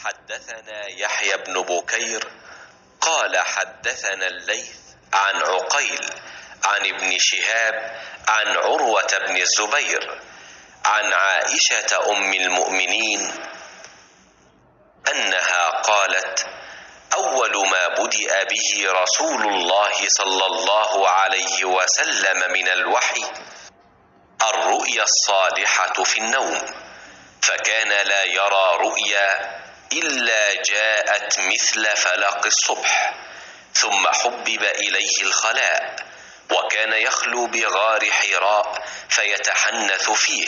حدثنا يحيى بن بكير قال حدثنا الليث عن عقيل عن ابن شهاب عن عروة بن الزبير عن عائشة أم المؤمنين أنها قالت: أول ما بدأ به رسول الله صلى الله عليه وسلم من الوحي الرؤيا الصالحة في النوم، فكان لا يرى رؤيا إلا جاءت مثل فلق الصبح، ثم حبب إليه الخلاء، وكان يخلو بغار حراء فيتحنث فيه،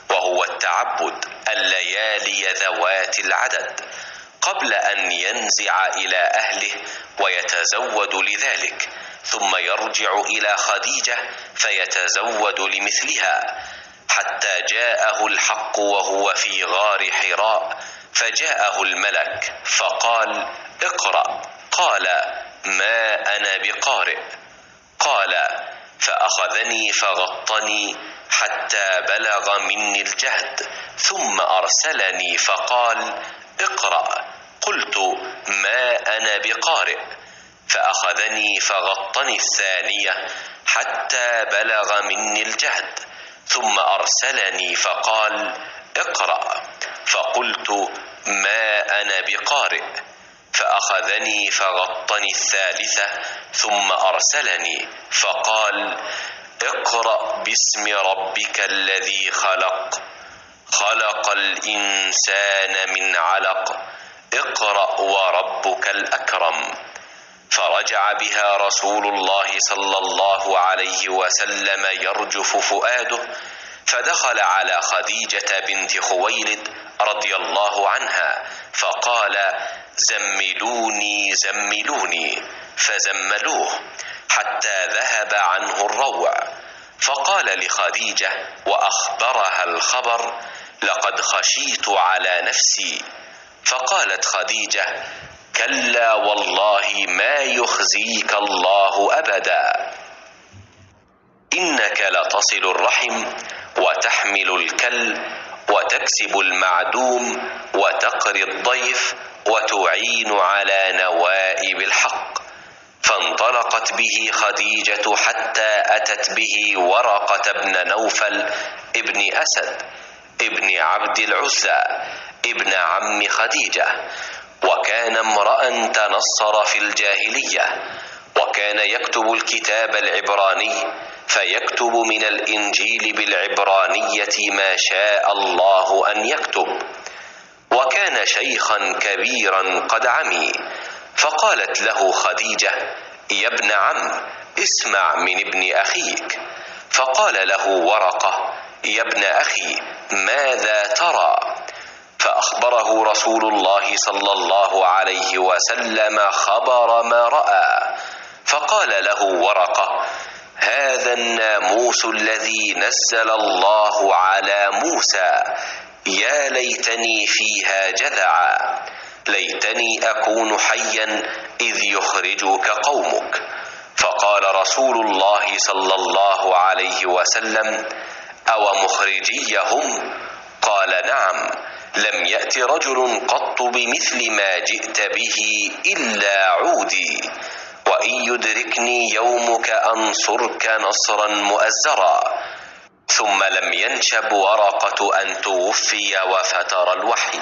وهو التعبد الليالي ذوات العدد، قبل أن ينزع إلى أهله ويتزود لذلك، ثم يرجع إلى خديجة فيتزود لمثلها، حتى جاءه الحق وهو في غار حراء، فجاءه الملك فقال: اقرأ. قال: ما أنا بقارئ. قال: فأخذني فغطني حتى بلغ مني الجهد، ثم أرسلني فقال: اقرأ. قلت: ما أنا بقارئ. فأخذني فغطني الثانية حتى بلغ مني الجهد، ثم أرسلني فقال: اقرأ. فقلت: ما أنا بقارئ. فأخذني فغطني الثالثة ثم أرسلني فقال: اقرأ باسم ربك الذي خلق، خلق الإنسان من علق، اقرأ وربك الأكرم. فرجع بها رسول الله صلى الله عليه وسلم يرجف فؤاده، فدخل على خديجة بنت خويلد رضي الله عنها فقال: زملوني زملوني، فزملوه حتى ذهب عنه الروع، فقال لخديجة وأخبرها الخبر: لقد خشيت على نفسي. فقالت خديجة: كلا والله ما يخزيك الله أبدا، إنك لتصل الرحم وتحمل الكل وتكسب المعدوم وتقري الضيف وتعين على نوائب الحق. فانطلقت به خديجة حتى أتت به ورقة بن نوفل ابن أسد ابن عبد العزى ابن عم خديجة، وكان امرأ تنصر في الجاهلية، وكان يكتب الكتاب العبراني، فيكتب من الإنجيل بالعبرانية ما شاء الله أن يكتب، وكان شيخا كبيرا قد عمي. فقالت له خديجة: يا ابن عم، اسمع من ابن أخيك. فقال له ورقة: يا ابن أخي، ماذا ترى؟ فأخبره رسول الله صلى الله عليه وسلم خبر ما رأى، فقال له ورقة: هذا الناموس الذي نزل الله على موسى، يا ليتني فيها جذعا، ليتني أكون حيا إذ يخرجك قومك. فقال رسول الله صلى الله عليه وسلم: أو مخرجيهم؟ قال: نعم، لم يأت رجل قط بمثل ما جئت به إلا عودي، وإن يدركني يومك أنصرك نصرا مؤزرا. ثم لم ينشب ورقة أن توفي وفتر الوحي.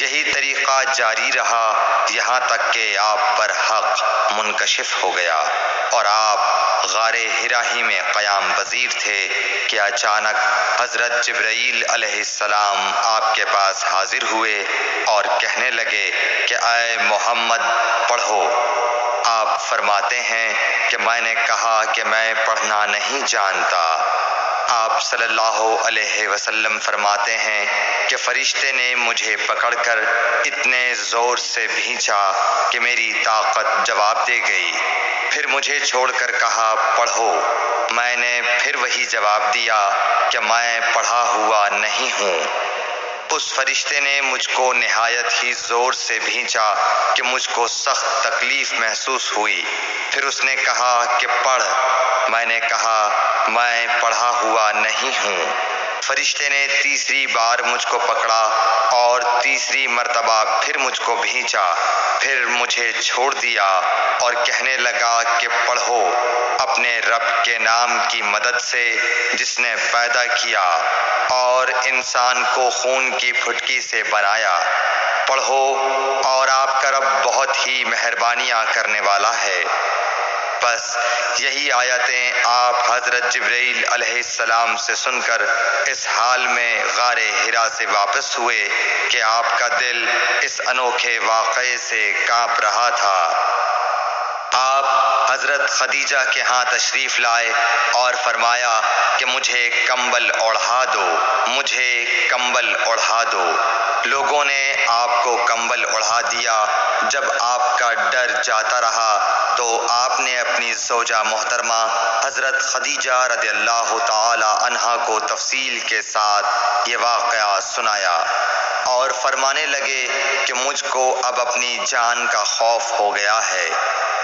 یہی طریقہ جاری رہا یہاں تک کہ آپ پر حق منکشف ہو گیا اور آپ غار حرا ہی میں قیام پذیر تھے کہ اچانک حضرت جبرائیل علیہ السلام آپ کے پاس حاضر ہوئے اور کہنے لگے کہ اے محمد پڑھو۔ آپ فرماتے ہیں کہ میں نے کہا کہ میں پڑھنا نہیں جانتا۔ آپ صلی اللہ علیہ وسلم فرماتے ہیں کہ فرشتے نے مجھے پکڑ کر اتنے زور سے بھینچا کہ میری طاقت جواب دے گئی، پھر مجھے چھوڑ کر کہا پڑھو۔ میں نے پھر وہی جواب دیا کہ میں پڑھا ہوا نہیں ہوں۔ اس فرشتے نے مجھ کو نہایت ہی زور سے بھینچا کہ مجھ کو سخت تکلیف محسوس ہوئی، پھر اس نے کہا کہ پڑھ۔ میں نے کہا میں پڑھا ہوا نہیں ہوں۔ فرشتے نے تیسری بار مجھ کو پکڑا اور تیسری مرتبہ پھر مجھ کو بھینچا، پھر مجھے چھوڑ دیا اور کہنے لگا کہ پڑھو اپنے رب کے نام کی مدد سے جس نے پیدا کیا اور انسان کو خون کی پھٹکی سے بنایا۔ پڑھو اور آپ کا رب بہت ہی مہربانیاں کرنے والا ہے۔ بس یہی آیتیں آپ حضرت جبرائیل علیہ السلام سے سن کر اس حال میں غار حرا سے واپس ہوئے کہ آپ کا دل اس انوکھے واقعے سے کانپ رہا تھا۔ آپ حضرت خدیجہ کے ہاں تشریف لائے اور فرمایا کہ مجھے کمبل اوڑھا دو، مجھے کمبل اوڑھا دو۔ لوگوں نے آپ کو کمبل اوڑھا دیا۔ جب آپ کا ڈر جاتا رہا تو آپ نے اپنی زوجہ محترمہ حضرت خدیجہ رضی اللہ تعالی عنہا کو تفصیل کے ساتھ یہ واقعہ سنایا اور فرمانے لگے کہ مجھ کو اب اپنی جان کا خوف ہو گیا ہے۔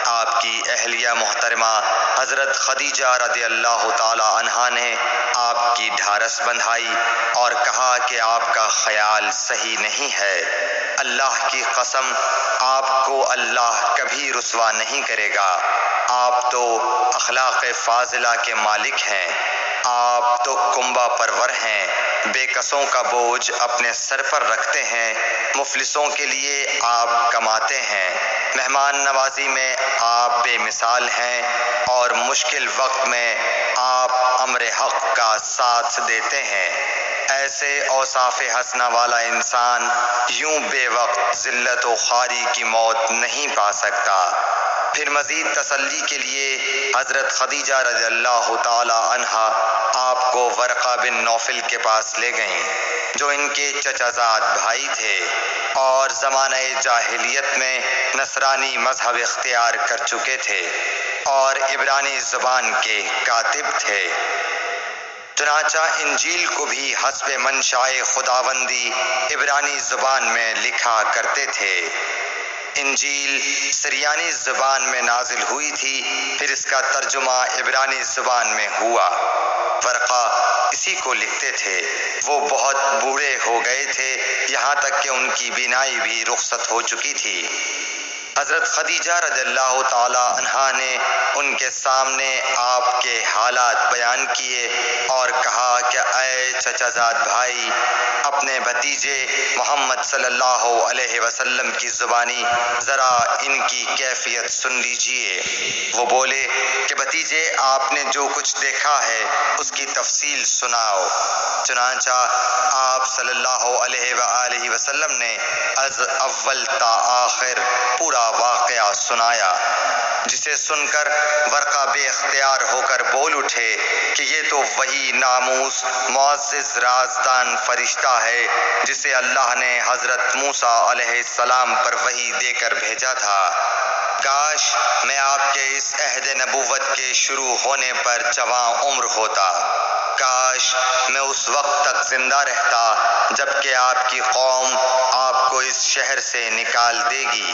آپ کی اہلیہ محترمہ حضرت خدیجہ رضی اللہ تعالی عنہا نے آپ کی ڈھارس بندھائی اور کہا کہ آپ کا خیال صحیح نہیں ہے۔ اللہ کی قسم آپ کو اللہ کبھی رسوا نہیں کرے گا۔ آپ تو اخلاق فاضلہ کے مالک ہیں، آپ تو کنبہ پرور ہیں، بے کسوں کا بوجھ اپنے سر پر رکھتے ہیں، مفلسوں کے لیے آپ کماتے ہیں، مہمان نوازی میں آپ بے مثال ہیں اور مشکل وقت میں آپ امر حق کا ساتھ دیتے ہیں۔ ایسے اوصاف حسنہ والا انسان یوں بے وقت ذلت و خواری کی موت نہیں پا سکتا۔ پھر مزید تسلی کے لیے حضرت خدیجہ رضی اللہ تعالی عنہا آپ کو ورقہ بن نوفل کے پاس لے گئیں جو ان کے چچا زاد بھائی تھے اور زمانہ جاہلیت میں نصرانی مذہب اختیار کر چکے تھے اور عبرانی زبان کے کاتب تھے۔ چنانچہ انجیل کو بھی حسب منشائے خداوندی عبرانی زبان میں لکھا کرتے تھے۔ انجیل سریانی زبان میں نازل ہوئی تھی، پھر اس کا ترجمہ عبرانی زبان میں ہوا۔ ورقہ اسی کو لکھتے تھے۔ وہ بہت بوڑھے ہو گئے تھے، یہاں تک کہ ان کی بینائی بھی رخصت ہو چکی تھی۔ حضرت خدیجہ رضی اللہ تعالی عنہا نے ان کے سامنے آپ کے حالات بیان کیے اور کہا کہ اے چچا زاد بھائی، اپنے بھتیجے محمد صلی اللہ علیہ وسلم کی زبانی ذرا ان کی کیفیت سن لیجئے۔ وہ بولے کہ بھتیجے آپ نے جو کچھ دیکھا ہے اس کی تفصیل سناؤ۔ چنانچہ آپ صلی اللہ علیہ وآلہ وسلم نے از اول تا آخر پورا واقعہ سنایا، جسے سن کر ورقہ بے اختیار ہو کر بول اٹھے کہ یہ تو وہی ناموس معزز رازدان فرشتہ ہے جسے اللہ نے حضرت موسیٰ علیہ السلام پر وحی دے کر بھیجا تھا۔ کاش میں آپ کے اس عہد نبوت کے شروع ہونے پر جوان عمر ہوتا، کاش میں اس وقت تک زندہ رہتا جب کہ آپ کی قوم آپ کو اس شہر سے نکال دے گی۔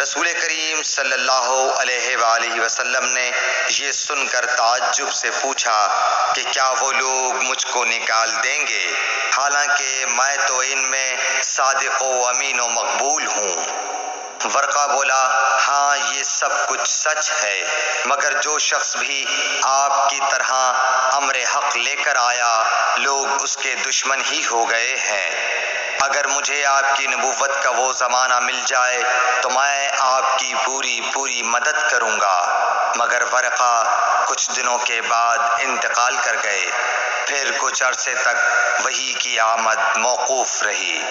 رسول کریم صلی اللہ علیہ وآلہ وسلم نے یہ سن کر تعجب سے پوچھا کہ کیا وہ لوگ مجھ کو نکال دیں گے، حالانکہ میں تو ان میں صادق و امین و مقبول ہوں۔ ورقہ بولا ہاں یہ سب کچھ سچ ہے، مگر جو شخص بھی آپ کی طرح امر حق لے کر آیا لوگ اس کے دشمن ہی ہو گئے ہیں۔ اگر مجھے آپ کی نبوت کا وہ زمانہ مل جائے تو میں آپ کی پوری مدد کروں گا۔ مگر ورقہ کچھ دنوں کے بعد انتقال کر گئے، پھر کچھ عرصے تک وحی کی آمد موقوف رہی۔